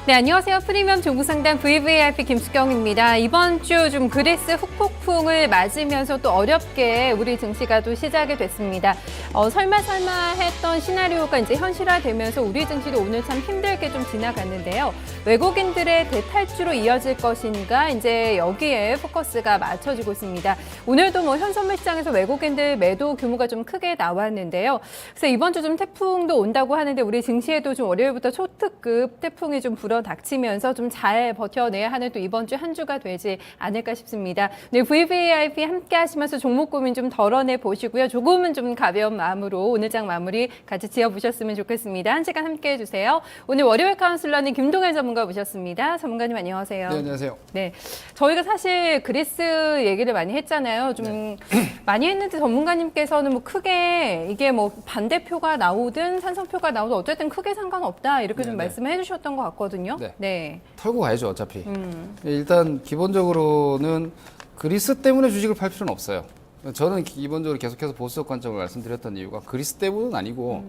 네, 안녕하세요. 프리미엄 종부상담 VVIP 김수경입니다. 이번 주 좀 그리스 후폭풍을 맞으면서 또 어렵게 우리 증시가 또 시작이 됐습니다. 설마 했던 시나리오가 이제 현실화되면서 우리 증시도 오늘 참 힘들게 좀 지나갔는데요. 외국인들의 대탈주로 이어질 것인가 이제 여기에 포커스가 맞춰지고 있습니다. 오늘도 뭐 현선물 시장에서 외국인들 매도 규모가 좀 크게 나왔는데요. 그래서 이번 주 좀 태풍도 온다고 하는데 우리 증시에도 좀 월요일부터 초특급 태풍이 좀 닥치면서 좀 잘 버텨내야 하는 또 이번 주 한 주가 되지 않을까 싶습니다. 네, VVIP 함께 하시면서 종목 고민 좀 덜어내 보시고요. 조금은 좀 가벼운 마음으로 오늘 장 마무리 같이 지어보셨으면 좋겠습니다. 한 시간 함께 해주세요. 오늘 월요일 카운슬러님 김동현 전문가 모셨습니다. 전문가님 안녕하세요. 네, 안녕하세요. 네, 저희가 사실 그리스 얘기를 많이 했잖아요. 좀 많이 했는데 전문가님께서는 뭐 크게 이게 뭐 반대표가 나오든 찬성표가 나오든 어쨌든 크게 상관없다 이렇게 좀 말씀을 해주셨던 것 같거든요. 네. 털고 가야죠, 어차피. 일단 기본적으로는 그리스 때문에 주식을 팔 필요는 없어요. 저는 기본적으로 계속해서 보수적 관점을 말씀드렸던 이유가 그리스 때문은 아니고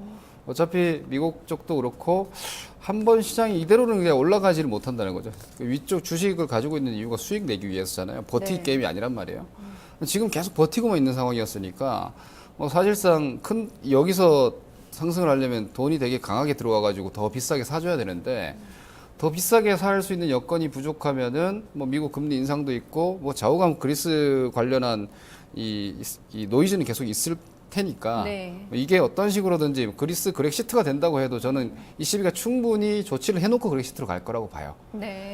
어차피 미국 쪽도 그렇고 한 번 시장이 이대로는 그냥 올라가지를 못한다는 거죠. 위쪽 주식을 가지고 있는 이유가 수익 내기 위해서잖아요. 버티기 게임이 아니란 말이에요. 지금 계속 버티고만 있는 상황이었으니까 사실상 여기서 상승을 하려면 돈이 되게 강하게 들어와가지고 더 비싸게 사줘야 되는데 더 비싸게 살 수 있는 여건이 부족하면은 미국 금리 인상도 있고 좌우감 그리스 관련한 이 노이즈는 계속 있을 테니까 이게 어떤 식으로든지 그리스 그렉시트가 된다고 해도 저는 ECB가 충분히 조치를 해놓고 그렉시트로 갈 거라고 봐요.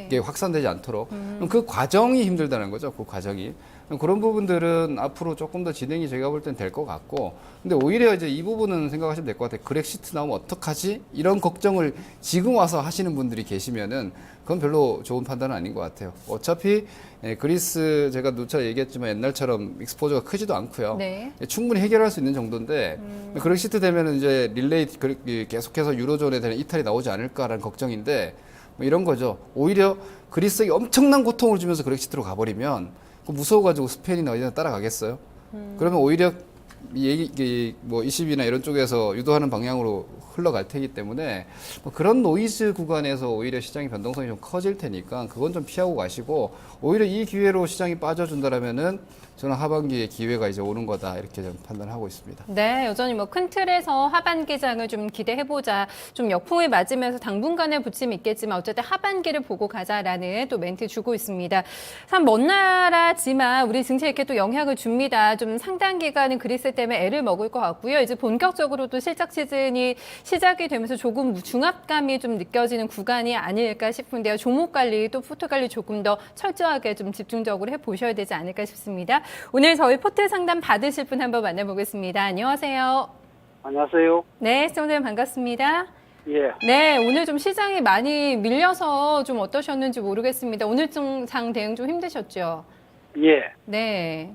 이게 확산되지 않도록. 그 과정이 힘들다는 거죠. 그 과정이. 그런 부분들은 앞으로 조금 더 진행이 제가 볼 땐 될 것 같고, 근데 오히려 이제 이 부분은 생각하시면 될 것 같아요. 그렉시트 나오면 어떡하지? 이런 걱정을 지금 와서 하시는 분들이 계시면은 그건 별로 좋은 판단은 아닌 것 같아요. 어차피 그리스 제가 누차 얘기했지만 옛날처럼 익스포저가 크지도 않고요. 충분히 해결할 수 있는 정도인데 그렉시트 되면은 이제 릴레이 계속해서 유로존에 대한 이탈이 나오지 않을까라는 걱정인데 이런 거죠. 오히려 그리스에게 엄청난 고통을 주면서 그렉시트로 가버리면 무서워가지고 스페인이나 어디나 따라가겠어요? 그러면 오히려 ECB나 이런 쪽에서 유도하는 방향으로 흘러갈 테기 때문에 그런 노이즈 구간에서 오히려 시장의 변동성이 좀 커질 테니까 그건 좀 피하고 가시고 오히려 이 기회로 시장이 빠져준다라면은 저는 하반기에 기회가 이제 오는 거다 이렇게 좀 판단하고 있습니다. 네, 여전히 큰 틀에서 하반기장을 좀 기대해보자. 좀 역풍을 맞으면서 당분간의 부침이 있겠지만 어쨌든 하반기를 보고 가자라는 또 멘트 주고 있습니다. 참 먼 나라지만 우리 증시에 이렇게 또 영향을 줍니다. 좀 상당 기간은 그리스 때문에 애를 먹을 것 같고요. 이제 본격적으로 또 실적 시즌이 시작이 되면서 조금 중압감이 좀 느껴지는 구간이 아닐까 싶은데요. 종목 관리 또 포트 관리 조금 더 철저하게 좀 집중적으로 해보셔야 되지 않을까 싶습니다. 오늘 저희 포트 상담 받으실 분 한번 만나보겠습니다. 안녕하세요. 안녕하세요. 네, 시청자님 반갑습니다. 예. 네, 오늘 좀 시장이 많이 밀려서 좀 어떠셨는지 모르겠습니다. 오늘 장 대응 좀 힘드셨죠? 예. 네.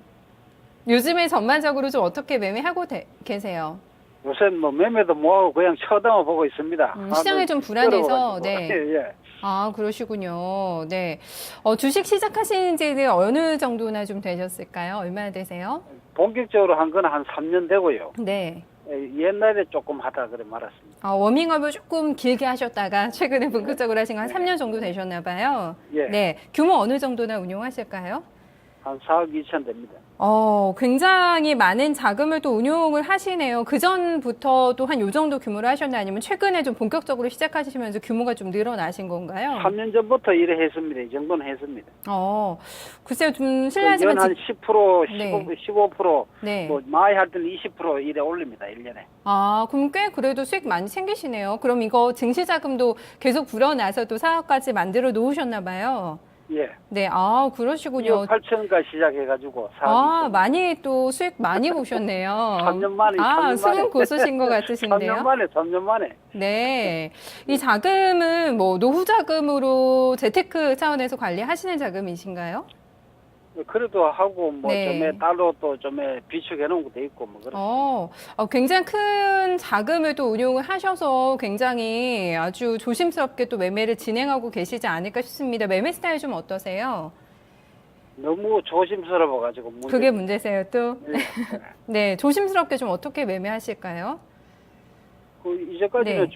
요즘에 전반적으로 좀 어떻게 매매하고 계세요? 요새 매매도 뭐하고 그냥 쳐다만 보고 있습니다. 시장이 좀 불안해서, 네. 예. 아, 그러시군요. 네. 주식 시작하신 지 어느 정도나 좀 되셨을까요? 얼마나 되세요? 본격적으로 한 건 한 3년 되고요. 네. 옛날에 조금 하다 그래 말았습니다. 워밍업을 조금 길게 하셨다가 최근에 본격적으로 하신 거 한 3년 정도 되셨나 봐요. 예. 네. 규모 어느 정도나 운용하실까요? 한 4억 2천 됩니다. 굉장히 많은 자금을 또 운용을 하시네요. 그 전부터도 한 요 정도 규모로 하셨나요? 아니면 최근에 좀 본격적으로 시작하시면서 규모가 좀 늘어나신 건가요? 3년 전부터 일을 했습니다. 이 정도는 했습니다. 글쎄요, 좀 실례하지만. 한 10%, 15%, 네. 많이 할 때는 20% 일에 올립니다. 1년에. 그럼 꽤 그래도 수익 많이 생기시네요. 그럼 이거 증시 자금도 계속 불어나서 또 사업까지 만들어 놓으셨나 봐요. 예. 네, 그러시군요. 8천가 시작해가지고. 많이 또 수익 많이 보셨네요. 3년 만에. 3년 만에. 숨은 고수신 것 같으신데요. 3년 만에. 네. 이 자금은 노후 자금으로 재테크 차원에서 관리하시는 자금이신가요? 그래도 하고 좀에 따로 또 좀에 비축해 놓은 것도 있고 그렇습니다. 굉장히 큰 자금을 또 운용을 하셔서 굉장히 아주 조심스럽게 또 매매를 진행하고 계시지 않을까 싶습니다. 매매 스타일 좀 어떠세요? 너무 조심스러워가지고 그게 문제세요 또? 네, 조심스럽게 좀 어떻게 매매하실까요? 이제까지는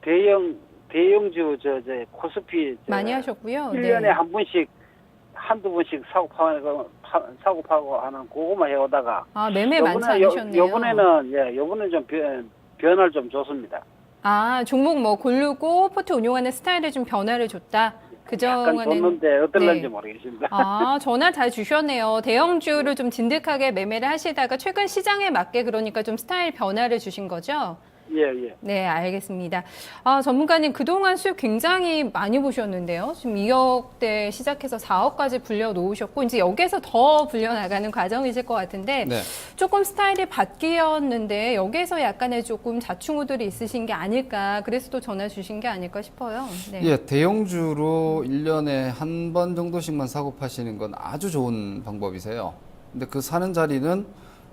대형 대형주 코스피 많이 하셨고요. 1년에 네. 한 번씩 한두 번씩 사고 파고 하는 그거만 해오다가 아, 매매 많지 않으셨네요. 요번에 좀 변화를 좀 줬습니다. 아, 종목 뭐 고르고 포트 운용하는 스타일에 좀 변화를 줬다. 약간 그전에는 줬는데 어떨런지 네. 모르겠습니다. 아, 전화 잘 주셨네요. 대형주를 좀 진득하게 매매를 하시다가 최근 시장에 맞게 그러니까 좀 스타일 변화를 주신 거죠? 예. 네, 알겠습니다. 아, 전문가님 그동안 수익 굉장히 많이 보셨는데요. 지금 2억대 시작해서 4억까지 불려 놓으셨고 이제 여기에서 더 불려 나가는 과정이실 것 같은데 네. 조금 스타일이 바뀌었는데 여기에서 약간의 조금 자충우들이 있으신 게 아닐까. 그래서 또 전화 주신 게 아닐까 싶어요. 네. 예, 대형주로 1년에 한 번 정도씩만 사고 파시는 건 아주 좋은 방법이세요. 근데 그 사는 자리는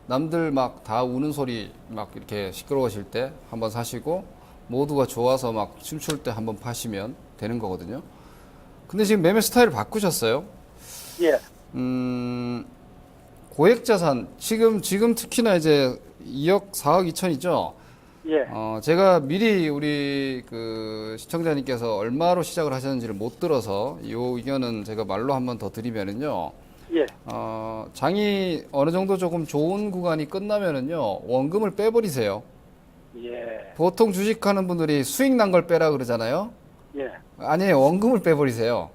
남들 막 다 우는 소리 막 이렇게 시끄러워질 때 한번 사시고 모두가 좋아서 막 춤출 때 한번 파시면 되는 거거든요. 근데 지금 매매 스타일을 바꾸셨어요. 예. 고액 자산 지금 특히나 이제 2억 4억 2천이죠. 예. 제가 미리 우리 그 시청자님께서 얼마로 시작을 하셨는지를 못 들어서 이 의견은 제가 말로 한번 더 드리면은요. 예. 장이 어느 정도 조금 좋은 구간이 끝나면은요, 원금을 빼버리세요. 예. 보통 주식하는 분들이 수익 난 걸 빼라 그러잖아요. 예. 아니에요, 원금을 빼버리세요.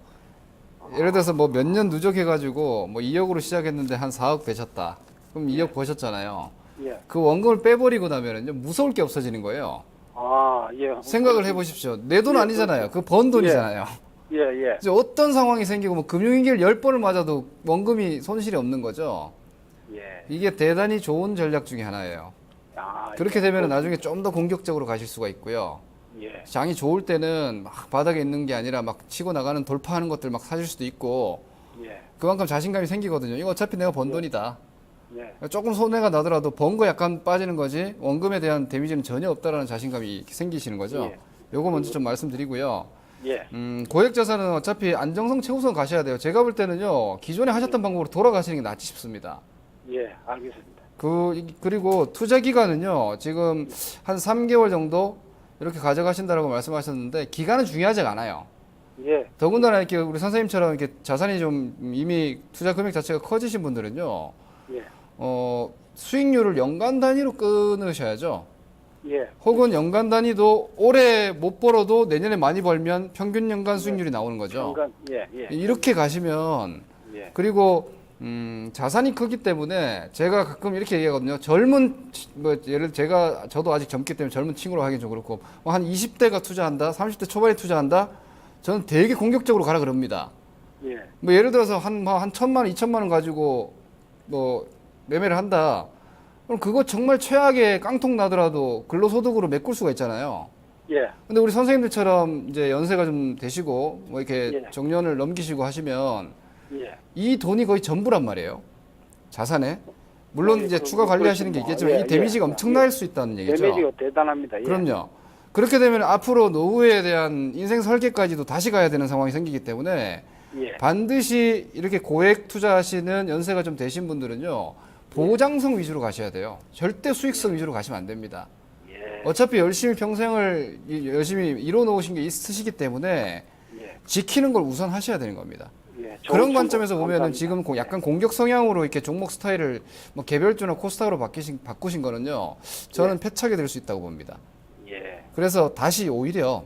예를 들어서 뭐 몇 년 누적해가지고 뭐 2억으로 시작했는데 한 4억 되셨다. 그럼 2억 버셨잖아요. 예. 그 원금을 빼버리고 나면은요, 무서울 게 없어지는 거예요. 아, 예. 생각을 해보십시오. 내 돈 예, 아니잖아요. 그 번 돈이잖아요. 예. 이제 어떤 상황이 생기고 뭐 금융위기를 10번을 맞아도 원금이 손실이 없는 거죠. 예. 이게 대단히 좋은 전략 중에 하나예요. 아, 그렇게 되면 나중에 좀 더 공격적으로 가실 수가 있고요. 예. 장이 좋을 때는 막 바닥에 있는 게 아니라 막 치고 나가는 돌파하는 것들 막 사실 수도 있고 예. 그만큼 자신감이 생기거든요. 이거 어차피 내가 번 돈이다. 예. 조금 손해가 나더라도 번 거 약간 빠지는 거지 원금에 대한 데미지는 전혀 없다라는 자신감이 생기시는 거죠. 예. 요거 먼저 좀 말씀드리고요. 예. 고액 자산은 어차피 안정성 최우선 가셔야 돼요. 제가 볼 때는요, 기존에 하셨던 방법으로 돌아가시는 게 낫지 싶습니다. 예. 알겠습니다. 그리고 투자 기간은요, 지금 한 3개월 정도 이렇게 가져가신다라고 말씀하셨는데, 기간은 중요하지 않아요. 예. 더군다나 이렇게 우리 선생님처럼 이렇게 자산이 좀 이미 투자 금액 자체가 커지신 분들은요, 예. 수익률을 연간 단위로 끊으셔야죠. 예. 혹은 연간 단위도 올해 못 벌어도 내년에 많이 벌면 평균 연간 수익률이 나오는 거죠. 연간, 예. 이렇게 가시면 예. 그리고 자산이 크기 때문에 제가 가끔 이렇게 얘기하거든요. 저도 아직 젊기 때문에 젊은 친구로 하긴 좀 그렇고 한 20대가 투자한다, 30대 초반에 투자한다. 저는 되게 공격적으로 가라 그럽니다. 예. 뭐 예를 들어서 한 1,000만 원, 2,000만 원 가지고 뭐 매매를 한다. 그럼 그거 정말 최악의 깡통 나더라도 근로소득으로 메꿀 수가 있잖아요. 예. 근데 우리 선생님들처럼 이제 연세가 좀 되시고 뭐 이렇게 예. 정년을 넘기시고 하시면 예. 이 돈이 거의 전부란 말이에요. 자산에. 물론 이제 추가 관리하시는 게 있겠지만 예, 이 데미지가 예. 엄청날 수 있다는 얘기죠. 데미지가 대단합니다. 예. 그럼요. 그렇게 되면 앞으로 노후에 대한 인생 설계까지도 다시 가야 되는 상황이 생기기 때문에 예. 반드시 이렇게 고액 투자하시는 연세가 좀 되신 분들은요. 보장성 위주로 가셔야 돼요. 절대 수익성 위주로 가시면 안 됩니다. 예. 어차피 열심히 평생을 열심히 이뤄 놓으신 게 있으시기 때문에 예. 지키는 걸 우선 하셔야 되는 겁니다. 예. 그런 좋은 관점에서 정보 보면은 감사합니다. 지금 약간 공격 성향으로 이렇게 종목 스타일을 뭐 개별주나 코스닥으로 바꾸신 거는요. 저는 패착이 될 수 있다고 봅니다. 예. 그래서 다시 오히려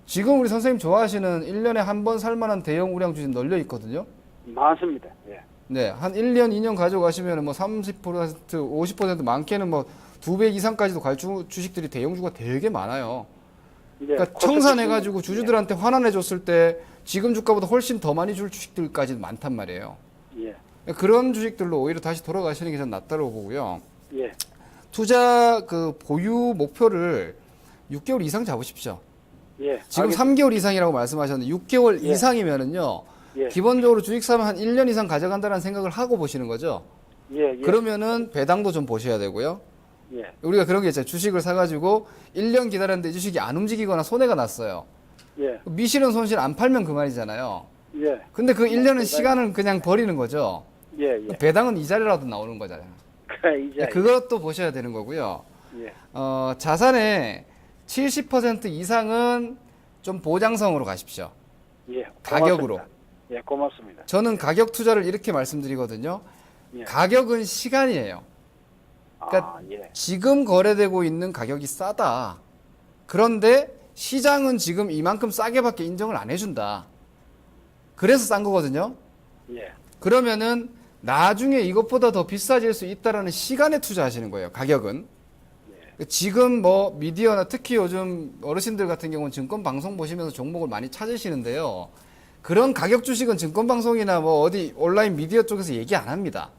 지금 우리 선생님 좋아하시는 1년에 한 번 살만한 대형 우량 주식 널려 있거든요. 많습니다. 예. 네, 한 1년, 2년 가져가시면 뭐 30%, 50% 많게는 뭐 2배 이상까지도 갈 주식들이 대형주가 되게 많아요. 이제 그러니까 청산해가지고 주주들한테 환원해줬을 때 지금 주가보다 훨씬 더 많이 줄 주식들까지 많단 말이에요. 예. 그런 주식들로 오히려 다시 돌아가시는 게 전 낫다고 보고요. 예. 투자 그 보유 목표를 6개월 이상 잡으십시오. 예. 지금 알겠습니다. 3개월 이상이라고 말씀하셨는데 6개월 예. 이상이면은요. 예. 기본적으로 주식 사면 한 1년 이상 가져간다는 생각을 하고 보시는 거죠. 예. 예. 그러면은 배당도 좀 보셔야 되고요. 예. 우리가 그런 게 있잖아요. 주식을 사가지고 1년 기다렸는데 주식이 안 움직이거나 손해가 났어요. 예. 미실은 손실 안 팔면 그만이잖아요. 예. 근데 그 1년은 시간을 그냥 버리는 거죠. 예. 예. 배당은 이자리라도 나오는 거잖아요. 이제 그것도 보셔야 되는 거고요. 예. 자산의 70% 이상은 좀 보장성으로 가십시오. 예. 가격으로. 고맙습니다. 예, 고맙습니다. 저는 가격 투자를 이렇게 말씀드리거든요. 예. 가격은 시간이에요. 그러니까 예. 지금 거래되고 있는 가격이 싸다. 그런데 시장은 지금 이만큼 싸게밖에 인정을 안 해준다. 그래서 싼 거거든요. 예. 그러면은 나중에 이것보다 더 비싸질 수 있다라는 시간에 투자하시는 거예요. 가격은. 지금 뭐 미디어나 특히 요즘 어르신들 같은 경우는 증권 방송 보시면서 종목을 많이 찾으시는데요. 그런 가격 주식은 증권 방송이나 뭐 어디 온라인 미디어 쪽에서 얘기 안 합니다.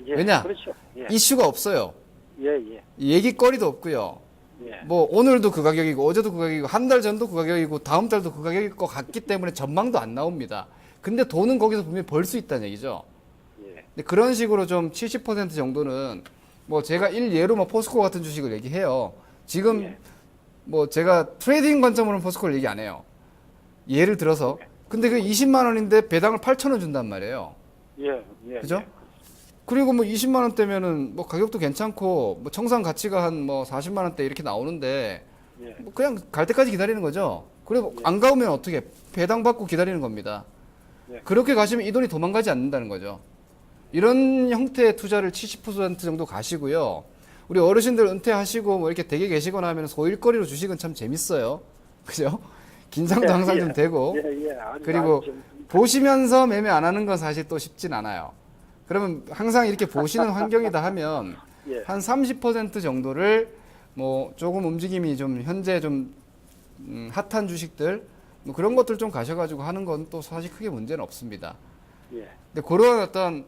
예. 왜냐? 그렇죠. 예. 이슈가 없어요. 예, 예. 얘기거리도 없고요. 예. 뭐 오늘도 그 가격이고 어제도 그 가격이고 한 달 전도 그 가격이고 다음 달도 그 가격일 것 같기 때문에 전망도 안 나옵니다. 근데 돈은 거기서 분명히 벌 수 있다는 얘기죠. 예. 근데 그런 식으로 좀 70% 정도는 뭐 제가 일예로 뭐 포스코 같은 주식을 얘기해요. 지금 예. 뭐 제가 트레이딩 관점으로는 포스코를 얘기 안 해요. 예를 들어서. 근데 그 20만 원인데 배당을 8,000원 준단 말이에요. 예. 예. 그죠? 예. 그리고 뭐 20만 원대면은 뭐 가격도 괜찮고 뭐 청산 가치가 한 뭐 40만 원대 이렇게 나오는데 예. 뭐 그냥 갈 때까지 기다리는 거죠. 그리고 예. 안 가오면 어떻게 배당 받고 기다리는 겁니다. 예. 그렇게 가시면 이 돈이 도망가지 않는다는 거죠. 이런 형태의 투자를 70% 정도 가시고요. 우리 어르신들 은퇴하시고 뭐 이렇게 댁에 계시거나 하면 소일거리로 주식은 참 재밌어요. 그죠? 긴장도 항상 예. 좀 되고. 예. 예. 그리고 보시면서 매매 안 하는 건 사실 또 쉽진 않아요. 그러면 항상 이렇게 보시는 환경이다 하면 예. 한 30% 정도를 뭐 조금 움직임이 좀 현재 좀 핫한 주식들 뭐 그런 것들 좀 가셔가지고 하는 건 또 사실 크게 문제는 없습니다. 예. 근데 그런 어떤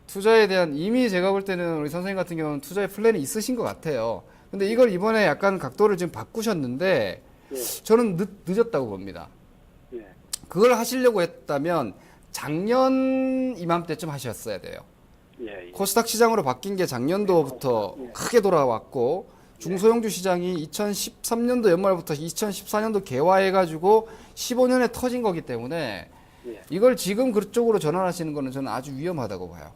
투자에 대한 이미 제가 볼 때는 우리 선생님 같은 경우는 투자의 플랜이 있으신 것 같아요. 근데 이걸 이번에 약간 각도를 지금 바꾸셨는데 예. 저는 늦었다고 봅니다. 예. 그걸 하시려고 했다면 작년 이맘때쯤 하셨어야 돼요. 예. 예. 코스닥 시장으로 바뀐 게 작년도부터 예. 크게 돌아왔고 중소형주 시장이 2013년도 연말부터 2014년도 개화해가지고 15년에 터진 거기 때문에 예. 이걸 지금 그쪽으로 전환하시는 거는 저는 아주 위험하다고 봐요.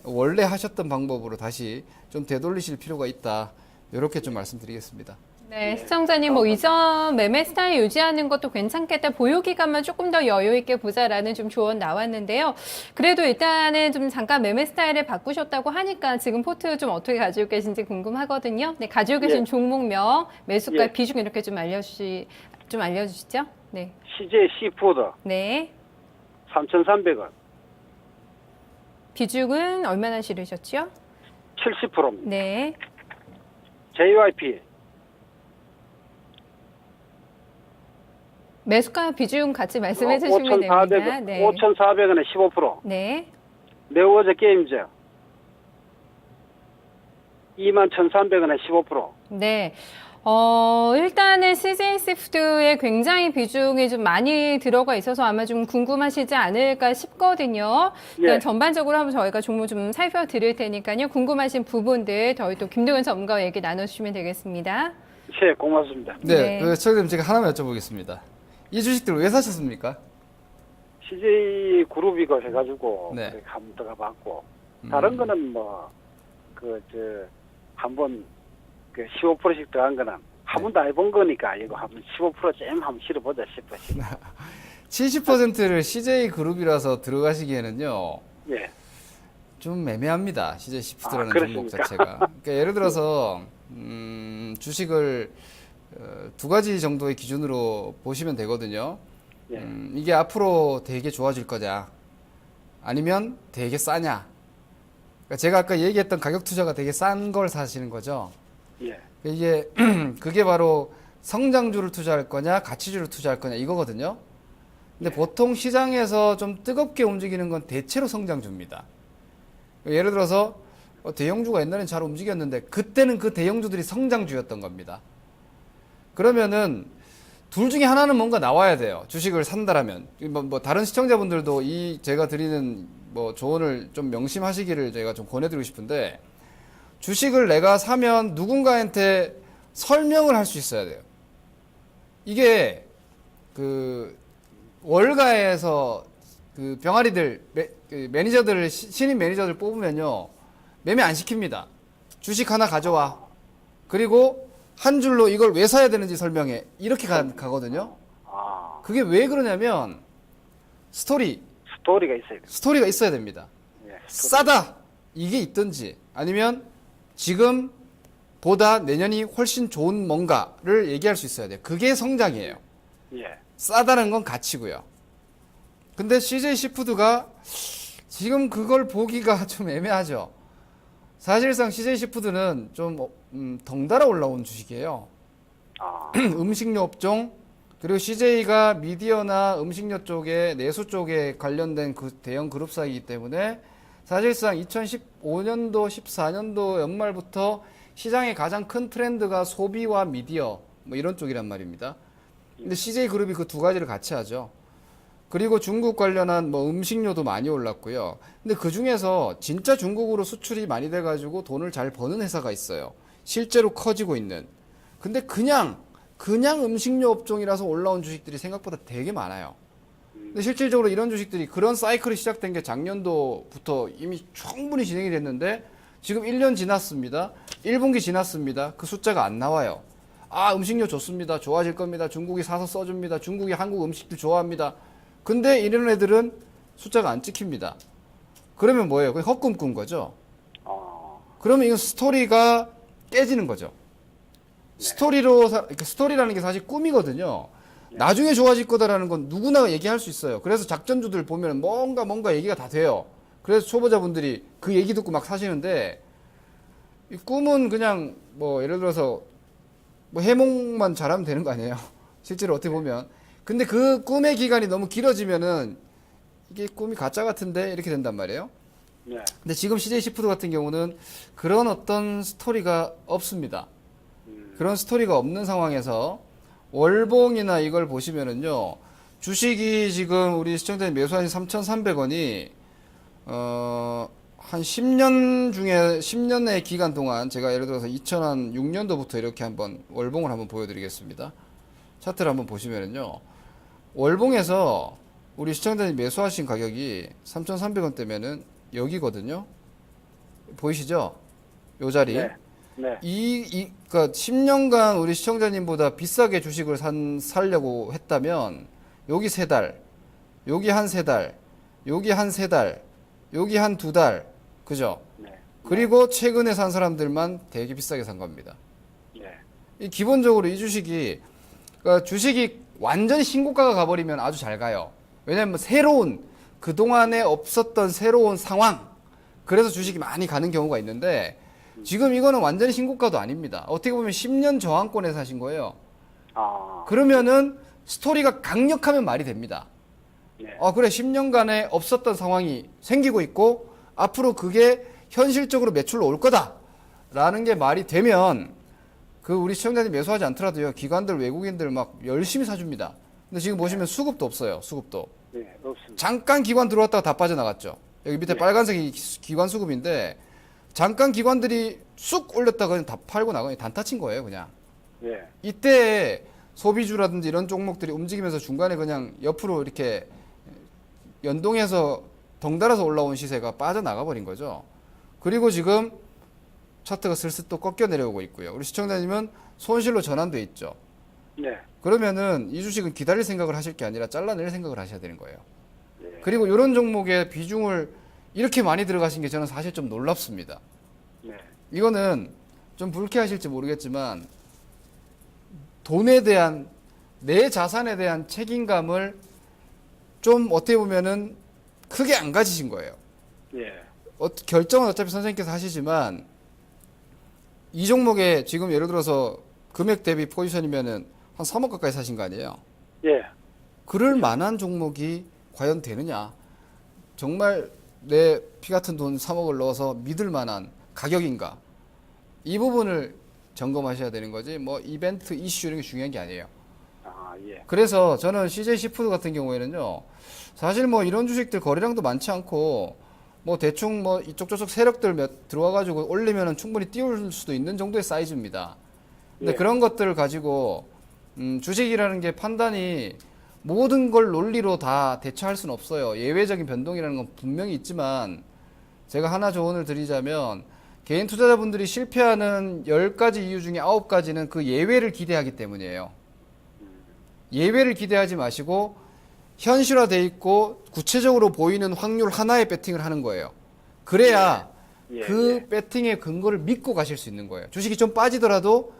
원래 하셨던 방법으로 다시 좀 되돌리실 필요가 있다. 이렇게 좀 말씀드리겠습니다. 네, 시청자님 뭐 이전 매매 스타일 유지하는 것도 괜찮겠다. 보유 기간만 조금 더 여유 있게 보자라는 좀 조언 나왔는데요. 그래도 일단은 좀 잠깐 매매 스타일을 바꾸셨다고 하니까 지금 포트 좀 어떻게 가지고 계신지 궁금하거든요. 네, 가지고 계신 예. 종목명, 매수가 예. 비중 이렇게 좀 알려주시죠. 네. CJ 시푸드 네. 3,300원. 비중은 얼마나 실으셨죠? 70%입니다. 네. JYP 매수가 비중 같이 말씀해 주시면 됩니다. 5,400원에 15%. 네. 네오워즈 게임즈 21,300원에 15%. 네. 일단은 CJ 푸드에 굉장히 비중이 좀 많이 들어가 있어서 아마 좀 궁금하시지 않을까 싶거든요. 일단 예. 전반적으로 한번 저희가 종목 좀 살펴드릴 테니까요. 궁금하신 부분들 저희 또 김동현 전문가와 얘기 나눠주시면 되겠습니다. 네, 고맙습니다. 네. 네, 선생님 제가 하나만 여쭤보겠습니다. 이 주식들 왜 사셨습니까? CJ 그룹이고 해가지고 네. 그렇게 한번 들어가봤고 다른 거는 한번 15%씩 들어간 거는 한 번도 안 해본 거니까 이거 한번 15%쯤 한번 실어보자 싶어요. 70%를 CJ 그룹이라서 들어가시기에는요. 예. 좀 애매합니다. CJ 시프트라는 종목 그렇습니까? 자체가. 그러니까 예를 들어서 주식을 두 가지 정도의 기준으로 보시면 되거든요. 예. 이게 앞으로 되게 좋아질 거냐, 아니면 되게 싸냐. 그러니까 제가 아까 얘기했던 가격 투자가 되게 싼 걸 사시는 거죠. 예. 이게 그게 바로 성장주를 투자할 거냐, 가치주를 투자할 거냐 이거거든요. 근데 보통 시장에서 좀 뜨겁게 움직이는 건 대체로 성장주입니다. 예를 들어서 대형주가 옛날엔 잘 움직였는데 그때는 그 대형주들이 성장주였던 겁니다. 그러면은 둘 중에 하나는 뭔가 나와야 돼요. 주식을 산다라면. 뭐 다른 시청자분들도 이 제가 드리는 뭐 조언을 좀 명심하시기를 제가 좀 권해드리고 싶은데, 주식을 내가 사면 누군가한테 설명을 할 수 있어야 돼요. 이게 그 월가에서 그 병아리들 매니저들을 신인 매니저들 뽑으면요 매매 안 시킵니다. 주식 하나 가져와. 그리고 한 줄로 이걸 왜 사야 되는지 설명해. 이렇게 가거든요. 아, 그게 왜 그러냐면 스토리가 있어야 돼요. 스토리가 있어야 됩니다. 예, 싸다 이게 있든지 아니면 지금보다 내년이 훨씬 좋은 뭔가를 얘기할 수 있어야 돼요. 그게 성장이에요. 예, 싸다는 건 가치고요. 근데 CJ 시푸드가 지금 그걸 보기가 좀 애매하죠. 사실상 CJ 시푸드는 좀 덩달아 올라온 주식이에요. 아, 음식료 업종 그리고 CJ가 미디어나 음식료 쪽에 내수 쪽에 관련된 그 대형 그룹사이기 때문에 사실상 2015년도 14년도 연말부터 시장의 가장 큰 트렌드가 소비와 미디어 뭐 이런 쪽이란 말입니다. 근데 CJ 그룹이 그 두 가지를 같이 하죠. 그리고 중국 관련한 뭐 음식료도 많이 올랐고요. 근데 그 중에서 진짜 중국으로 수출이 많이 돼가지고 돈을 잘 버는 회사가 있어요. 실제로 커지고 있는. 근데 그냥 음식료 업종이라서 올라온 주식들이 생각보다 되게 많아요. 근데 실질적으로 이런 주식들이 그런 사이클이 시작된 게 작년도부터 이미 충분히 진행이 됐는데 지금 1년 지났습니다. 1분기 지났습니다. 그 숫자가 안 나와요. 아, 음식료 좋습니다. 좋아질 겁니다. 중국이 사서 써줍니다. 중국이 한국 음식들 좋아합니다. 근데 이런 애들은 숫자가 안 찍힙니다. 그러면 뭐예요? 그게 헛꿈 꾼 거죠. 그러면 이건 스토리가 깨지는 거죠. 스토리라는 게 사실 꿈이거든요. 나중에 좋아질 거다라는 건 누구나 얘기할 수 있어요. 그래서 작전주들 보면 뭔가 얘기가 다 돼요. 그래서 초보자분들이 그 얘기 듣고 막 사시는데 이 꿈은 그냥 뭐 예를 들어서 뭐 해몽만 잘하면 되는 거 아니에요. 실제로 어떻게 보면. 근데 그 꿈의 기간이 너무 길어지면은 이게 꿈이 가짜 같은데 이렇게 된단 말이에요. 네, 근데 지금 CJ 시푸드 같은 경우는 그런 어떤 스토리가 없습니다. 그런 스토리가 없는 상황에서 월봉이나 이걸 보시면은요, 주식이 지금 우리 시청자님 매수하신 3,300원이, 한 10년의 기간 동안 제가 예를 들어서 2006년도부터 이렇게 한번 월봉을 한번 보여드리겠습니다. 차트를 한번 보시면은요, 월봉에서 우리 시청자님 매수하신 가격이 3,300원대면은 여기거든요. 보이시죠? 요 자리. 네, 네, 그러니까 10년간 우리 시청자님보다 비싸게 주식을 살려고 했다면, 여기 3달, 여기 한 3달, 여기 한 3달, 여기 한 2달, 그죠? 네, 그리고 최근에 산 사람들만 되게 비싸게 산 겁니다. 네, 기본적으로 이 주식이, 그러니까 주식이 완전히 신고가가 가버리면 아주 잘 가요. 왜냐면 그동안에 없었던 새로운 상황, 그래서 주식이 많이 가는 경우가 있는데, 지금 이거는 완전히 신고가도 아닙니다. 어떻게 보면 10년 저항권에 사신 거예요. 아, 그러면은 스토리가 강력하면 말이 됩니다. 네, 그래, 10년간에 없었던 상황이 생기고 있고, 앞으로 그게 현실적으로 매출로 올 거다라는 게 말이 되면, 그 우리 시청자님 매수하지 않더라도요, 기관들, 외국인들 막 열심히 사줍니다. 근데 지금 보시면 수급도 없어요, 수급도. 네, 없습니다. 잠깐 기관 들어왔다가 다 빠져나갔죠. 여기 밑에 네. 빨간색이 기관 수급인데, 잠깐 기관들이 쑥 올렸다가 그냥 다 팔고 나가요. 단타 친 거예요, 그냥. 네, 이때 소비주라든지 이런 종목들이 움직이면서 중간에 그냥 옆으로 이렇게 연동해서 덩달아서 올라온 시세가 빠져나가 버린 거죠. 그리고 지금 차트가 슬슬 또 꺾여 내려오고 있고요. 우리 시청자님은 손실로 전환돼 있죠. 네, 그러면은 이 주식은 기다릴 생각을 하실 게 아니라 잘라낼 생각을 하셔야 되는 거예요. 네, 그리고 이런 종목의 비중을 이렇게 많이 들어가신 게 저는 사실 좀 놀랍습니다. 네, 이거는 좀 불쾌하실지 모르겠지만 돈에 대한 내 자산에 대한 책임감을 좀 어떻게 보면은 크게 안 가지신 거예요. 네, 결정은 어차피 선생님께서 하시지만 이 종목에 지금 예를 들어서 금액 대비 포지션이면은 한 3억 가까이 사신 거 아니에요? 예, 그럴 만한 종목이 과연 되느냐? 정말 내 피 같은 돈 3억을 넣어서 믿을 만한 가격인가? 이 부분을 점검하셔야 되는 거지. 뭐 이벤트 이슈 이런 게 중요한 게 아니에요. 아, 예, 그래서 저는 CJ 시푸드 같은 경우에는요, 사실 뭐 이런 주식들 거래량도 많지 않고, 뭐 대충 뭐 이쪽 저쪽 세력들 몇 들어와가지고 올리면은 충분히 띄울 수도 있는 정도의 사이즈입니다. 근데 예. 그런 것들을 가지고, 주식이라는 게 판단이 모든 걸 논리로 다 대처할 수는 없어요. 예외적인 변동이라는 건 분명히 있지만, 제가 하나 조언을 드리자면, 개인 투자자분들이 실패하는 10가지 이유 중에 9가지는 그 예외를 기대하기 때문이에요. 예외를 기대하지 마시고 현실화돼 있고 구체적으로 보이는 확률 하나에 배팅을 하는 거예요. 그래야 그 배팅의 근거를 믿고 가실 수 있는 거예요. 주식이 좀 빠지더라도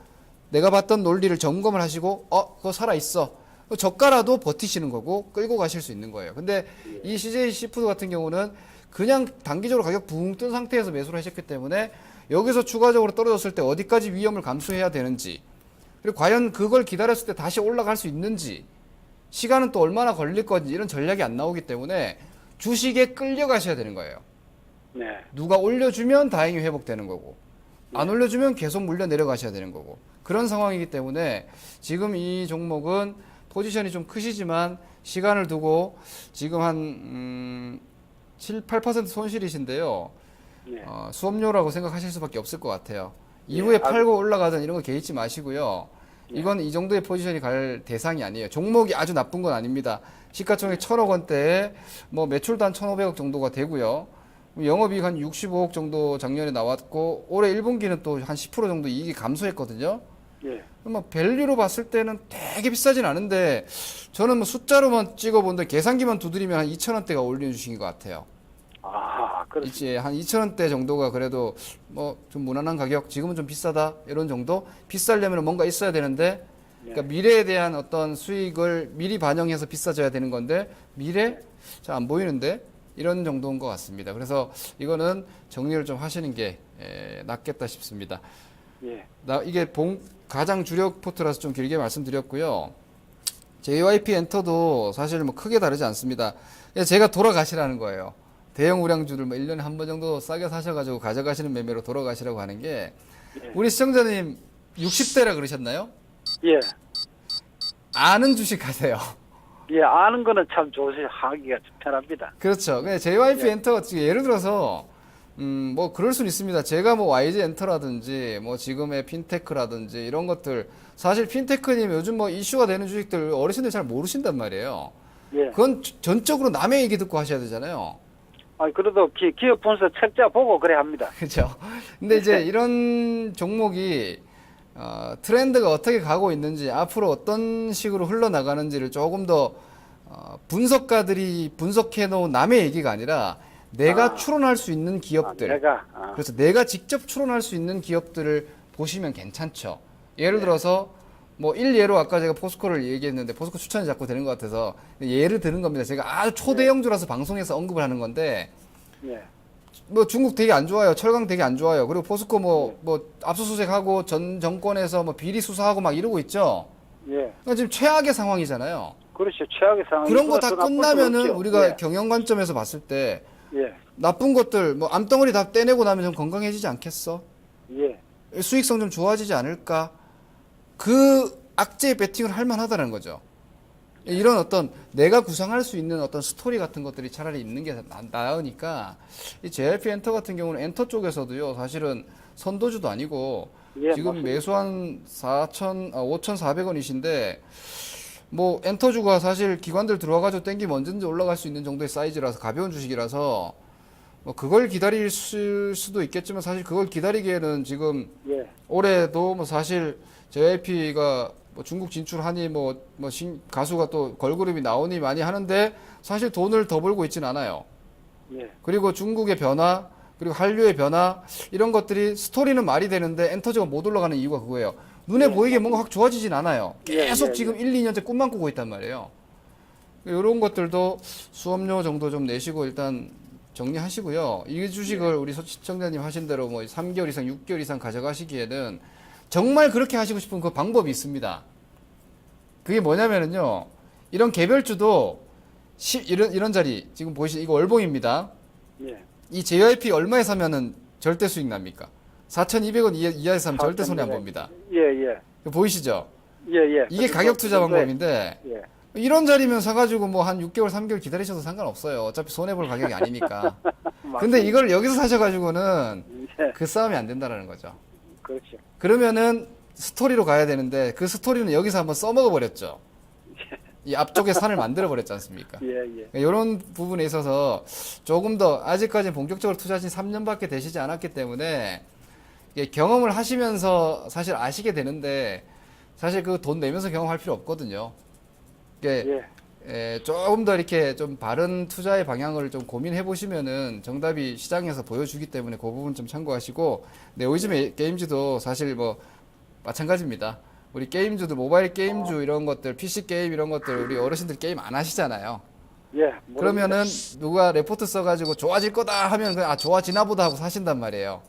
내가 봤던 논리를 점검을 하시고 그거 살아있어. 저가라도 버티시는 거고 끌고 가실 수 있는 거예요. 근데 이 CJ 시푸드 같은 경우는 그냥 단기적으로 가격 붕 뜬 상태에서 매수를 하셨기 때문에 여기서 추가적으로 떨어졌을 때 어디까지 위험을 감수해야 되는지, 그리고 과연 그걸 기다렸을 때 다시 올라갈 수 있는지, 시간은 또 얼마나 걸릴 건지 이런 전략이 안 나오기 때문에 주식에 끌려가셔야 되는 거예요. 네. 누가 올려주면 다행히 회복되는 거고, 안 올려주면 계속 물려 내려가셔야 되는 거고, 그런 상황이기 때문에 지금 이 종목은 포지션이 좀 크시지만 시간을 두고 지금 한 7, 8% 손실이신데요. 네. 수업료라고 생각하실 수밖에 없을 것 같아요. 이후에 팔고 올라가든 이런 거 개의치 마시고요. 이건 이 정도의 포지션이 갈 대상이 아니에요. 종목이 아주 나쁜 건 아닙니다. 시가총액 1,000억 원대에 뭐 매출도 한 1,500억 정도가 되고요. 영업이익 한 65억 정도 작년에 나왔고 올해 1분기는 또 한 10% 정도 이익이 감소했거든요. 예. 뭐 밸류로 봤을 때는 되게 비싸진 않은데 저는 뭐 숫자로만 찍어본데 계산기만 두드리면 한 2,000원대가 올리는 주식인 것 같아요. 아, 그렇습니다. 이제 한 2,000원대 정도가 그래도 뭐 좀 무난한 가격, 지금은 좀 비싸다 이런 정도. 비싸려면 뭔가 있어야 되는데, 그러니까 미래에 대한 어떤 수익을 미리 반영해서 비싸져야 되는 건데 미래 잘 안 보이는데 이런 정도인 것 같습니다. 그래서 이거는 정리를 좀 하시는 게 낫겠다 싶습니다. 예. 이게 가장 주력 포트라서 좀 길게 말씀드렸고요. JYP 엔터도 사실 뭐 크게 다르지 않습니다. 제가 돌아가시라는 거예요. 대형 우량주들 뭐 1년에 한 번 정도 싸게 사셔가지고 가져가시는 매매로 돌아가시라고 하는 게, 우리 시청자님 60대라 그러셨나요? 예. 아는 주식 하세요. 예, 아는 거는 참 하기가 편합니다. 그렇죠. JYP 엔터가 지금 예를 들어서 뭐 그럴 수는 있습니다. 제가 뭐 YG 엔터라든지 뭐 지금의 핀테크라든지 이런 것들, 사실 핀테크님 요즘 뭐 이슈가 되는 주식들 어르신들 잘 모르신단 말이에요. 예. 그건 전적으로 남의 얘기 듣고 하셔야 되잖아요. 그래도 기업 분석 책자 보고 그래 합니다. 그렇죠. 근데 이제 이런 종목이 트렌드가 어떻게 가고 있는지, 앞으로 어떤 식으로 흘러나가는지를 조금 더 분석가들이 분석해 놓은 남의 얘기가 아니라 내가 추론할 수 있는 기업들, 그래서 내가 직접 추론할 수 있는 기업들을 보시면 괜찮죠. 예를 들어서 뭐 일예로 아까 제가 포스코를 얘기했는데 포스코 추천이 자꾸 되는 것 같아서 예를 드는 겁니다. 제가 아주 초대형주라서 방송에서 언급을 하는 건데, 뭐 중국 되게 안 좋아요. 철강 되게 안 좋아요. 그리고 포스코 뭐 압수수색하고 전 정권에서 뭐 비리 수사하고 막 이러고 있죠. 그러니까 지금 최악의 상황이잖아요. 그렇죠. 최악의 상황. 그런 거 다 끝나면은 우리가 경영 관점에서 봤을 때 나쁜 것들 뭐 암덩어리 다 떼내고 나면 좀 건강해지지 않겠어? 수익성 좀 좋아지지 않을까? 그 악재에 배팅을 할 만하다는 거죠. 이런 어떤 내가 구상할 수 있는 어떤 스토리 같은 것들이 차라리 있는 게 나으니까, 이 JYP 엔터 같은 경우는 엔터 쪽에서도요, 사실은 선도주도 아니고 지금 맞습니다. 매수한 5,400원이신데 뭐 엔터주가 사실 기관들 들어와가지고 땡기면 언제든지 올라갈 수 있는 정도의 사이즈라서 가벼운 주식이라서 뭐 그걸 기다릴 수도 있겠지만, 사실 그걸 기다리기에는 지금 올해도 뭐 사실 JYP가 뭐 중국 진출하니 가수가 또 걸그룹이 나오니 많이 하는데 사실 돈을 더 벌고 있지는 않아요. 그리고 중국의 변화, 그리고 한류의 변화, 이런 것들이 스토리는 말이 되는데 엔터주가 못 올라가는 이유가 그거예요. 눈에 보이게 뭔가 확 좋아지진 않아요. 계속 지금 1, 2년째 꿈만 꾸고 있단 말이에요. 이런 것들도 수업료 정도 좀 내시고 일단 정리하시고요. 이 주식을 우리 시청자님 하신 대로 뭐 3개월 이상, 6개월 이상 가져가시기에는 정말 그렇게 하시고 싶은 그 방법이 있습니다. 그게 뭐냐면은요, 이런 개별주도 이런 자리, 지금 보이시는 이거 월봉입니다. 이 JYP 얼마에 사면은 절대 수익 납니까? 4,200원 이하에서 사면 절대 손해 안 봅니다. 보이시죠? 이게 가격 투자 방법인데, 이런 자리면 사가지고 뭐 한 6개월, 3개월 기다리셔도 상관없어요. 어차피 손해볼 가격이 아니니까. 근데 이걸 여기서 사셔가지고는 그 싸움이 안 된다는 거죠. 그러면은 스토리로 가야 되는데 그 스토리는 여기서 한번 써먹어 버렸죠. 이 앞쪽에 산을 만들어 버렸지 않습니까? 예. 이런 부분에 있어서 조금 더 아직까지 본격적으로 투자하신 3년밖에 되시지 않았기 때문에 이게 경험을 하시면서 사실 아시게 되는데 사실 그 돈 내면서 경험할 필요 없거든요. 이게 조금 더 이렇게 좀 바른 투자의 방향을 좀 고민해 보시면은 정답이 시장에서 보여주기 때문에 그 부분 좀 참고하시고, 네, 요즘에 게임주도 사실 뭐 마찬가지입니다. 우리 게임주도 모바일 게임주 이런 것들, PC 게임 이런 것들 우리 어르신들 게임 안 하시잖아요. 예. 그러면은 누가 레포트 써가지고 좋아질 거다 하면 그냥 좋아지나 보다 하고 사신단 말이에요.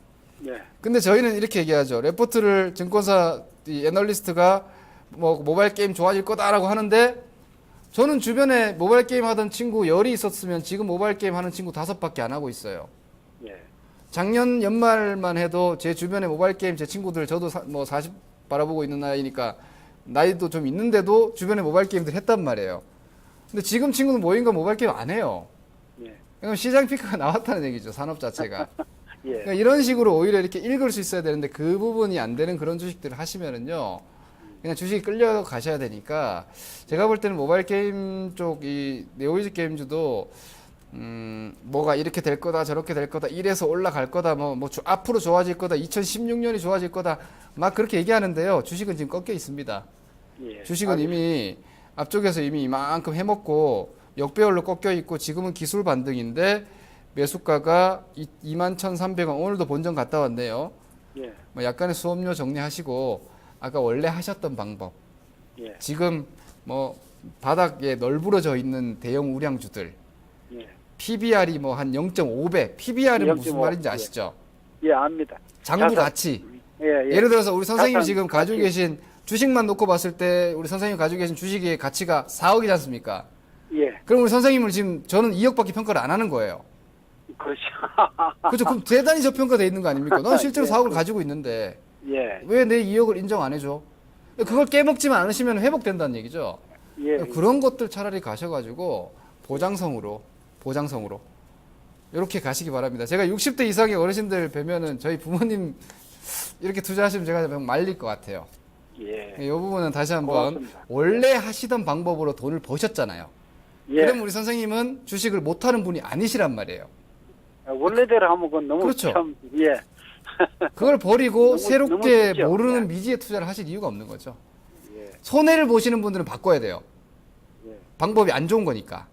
예. 근데 저희는 이렇게 얘기하죠. 레포트를 증권사 이 애널리스트가 뭐 모바일 게임 좋아질 거다라고 하는데 저는 주변에 모바일 게임 하던 친구 10이 있었으면 지금 모바일 게임 하는 친구 5밖에 안 하고 있어요. 예. 작년 연말만 해도 제 주변에 모바일 게임 제 친구들 저도 뭐 40 바라보고 있는 나이니까 나이도 좀 있는데도 주변에 모바일 게임들 했단 말이에요. 근데 지금 친구는 모임과 모바일 게임 안 해요. 예. 그럼 시장 피크가 나왔다는 얘기죠. 산업 자체가. 예. 그러니까 이런 식으로 오히려 이렇게 읽을 수 있어야 되는데 그 부분이 안 되는 그런 주식들을 하시면은요. 그냥 주식이 끌려가셔야 되니까 제가 볼 때는 모바일 게임 쪽 이 네오이즈 게임주도 뭐가 이렇게 될 거다 저렇게 될 거다 이래서 올라갈 거다 앞으로 좋아질 거다 2016년이 좋아질 거다 막 그렇게 얘기하는데요. 주식은 지금 꺾여 있습니다. 예. 주식은 이미 앞쪽에서 이미 이만큼 해먹고 역배열로 꺾여 있고 지금은 기술 반등인데 매수가가 21,300원 오늘도 본전 갔다 왔네요. 예. 뭐 약간의 수업료 정리하시고 아까 원래 하셨던 방법 예. 지금 뭐 바닥에 널브러져 있는 대형 우량주들 예. PBR이 뭐 한 0.5배 PBR은 무슨 0.5, 말인지 아시죠? 예, 압니다. 장부 가치 예. 예를 들어서 우리 선생님이 자산 지금 가지고 가치. 계신 주식만 놓고 봤을 때 우리 선생님이 가지고 계신 주식의 가치가 4억이지 않습니까? 예. 그럼 우리 선생님을 지금 저는 2억밖에 평가를 안 하는 거예요. 그렇죠. 그렇죠. 그럼 대단히 저평가돼 있는 거 아닙니까? 넌 실제로 예. 4억을 가지고 있는데 예. 왜 내 2억을 인정 안 해줘? 그걸 깨먹지만 않으시면 회복된다는 얘기죠. 예. 그런 것들 차라리 가셔가지고 보장성으로 이렇게 가시기 바랍니다. 제가 60대 이상의 어르신들 뵈면은 저희 부모님 이렇게 투자하시면 제가 말릴 것 같아요. 예. 이 부분은 다시 한번 고맙습니다. 원래 하시던 방법으로 돈을 버셨잖아요. 예. 그럼 우리 선생님은 주식을 못하는 분이 아니시란 말이에요. 원래대로 하면 그건 너무 그렇죠. 참 예. 그걸 버리고 너무 새롭게 쉽죠. 모르는 예. 미지의 투자를 하실 이유가 없는 거죠. 예. 손해를 보시는 분들은 바꿔야 돼요. 예. 방법이 안 좋은 거니까.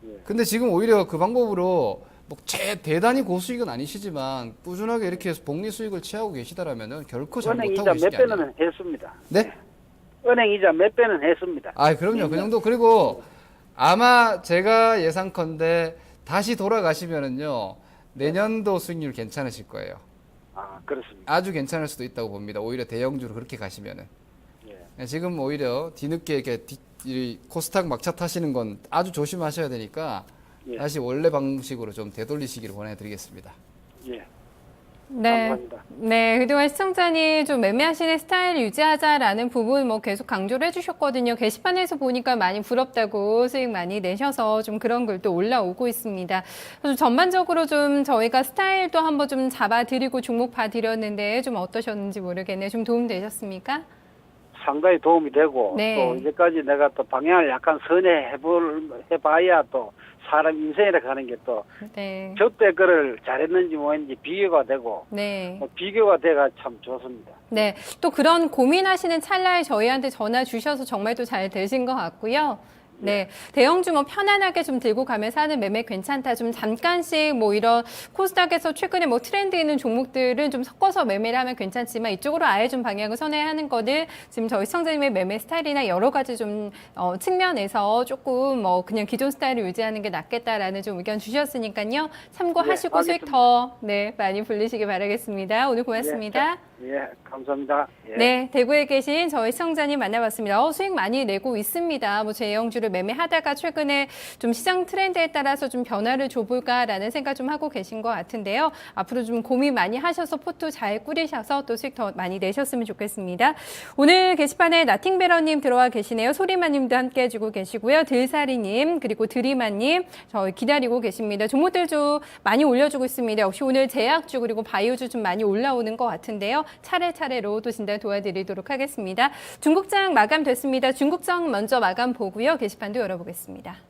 예. 근데 지금 오히려 그 방법으로 뭐 대단히 고수익은 아니시지만 꾸준하게 이렇게 복리 수익을 취하고 계시다라면은 결코 잘 은행 못하고 이자 계신 몇 게 아니에요. 배는 했습니다. 네? 은행 이자 몇 배는 했습니다. 아, 그럼요. 그 정도. 그리고 아마 제가 예상컨대 다시 돌아가시면은요. 내년도 수익률 괜찮으실 거예요. 아, 그렇습니다. 아주 괜찮을 수도 있다고 봅니다. 오히려 대형주로 그렇게 가시면은. 예. 지금 오히려 뒤늦게 이렇게 이 코스닥 막차 타시는 건 아주 조심하셔야 되니까 예. 다시 원래 방식으로 좀 되돌리시기를 권해드리겠습니다. 예. 네. 감사합니다. 네. 그동안 시청자님 좀 매매하시는 스타일 유지하자라는 부분 뭐 계속 강조를 해주셨거든요. 게시판에서 보니까 많이 부럽다고 수익 많이 내셔서 좀 그런 글도 올라오고 있습니다. 그래서 전반적으로 좀 저희가 스타일도 한번 좀 잡아드리고 종목 봐드렸는데 좀 어떠셨는지 모르겠네요. 좀 도움 되셨습니까? 상당히 도움이 되고 네. 또 이제까지 내가 또 방향을 약간 해봐야 또 사람 인생이라 하는 게 또 네. 저때 그를 잘했는지 뭐했는지 비교가 되고 네. 비교가 돼가 참 좋습니다. 네. 또 그런 고민하시는 찰나에 저희한테 전화 주셔서 정말 또 잘 되신 것 같고요. 네. 대형주 뭐 편안하게 좀 들고 가면서 하는 매매 괜찮다. 좀 잠깐씩 뭐 이런 코스닥에서 최근에 뭐 트렌드 있는 종목들은 좀 섞어서 매매를 하면 괜찮지만 이쪽으로 아예 좀 방향을 선회하는 거를 지금 저희 시청자님의 매매 스타일이나 여러 가지 좀 측면에서 조금 뭐 그냥 기존 스타일을 유지하는 게 낫겠다라는 좀 의견 주셨으니까요. 참고하시고 네, 수익 알겠습니다. 더 네, 많이 불리시기 바라겠습니다. 오늘 고맙습니다. 예, 감사합니다. 예. 네, 대구에 계신 저희 시청자님 만나봤습니다. 수익 많이 내고 있습니다. 뭐 제형주를 매매하다가 최근에 좀 시장 트렌드에 따라서 좀 변화를 줘볼까라는 생각 좀 하고 계신 것 같은데요. 앞으로 좀 고민 많이 하셔서 포트 잘 꾸리셔서 또 수익 더 많이 내셨으면 좋겠습니다. 오늘 게시판에 나팅베러님 들어와 계시네요. 소리마님도 함께 해주고 계시고요. 들사리님 그리고 드리마님 저희 기다리고 계십니다. 종목들 좀 많이 올려주고 있습니다. 역시 오늘 제약주 그리고 바이오주 좀 많이 올라오는 것 같은데요. 차례차례로 또 진단 도와드리도록 하겠습니다. 중국장 마감됐습니다. 중국장 먼저 마감 보고요. 게시판도 열어보겠습니다.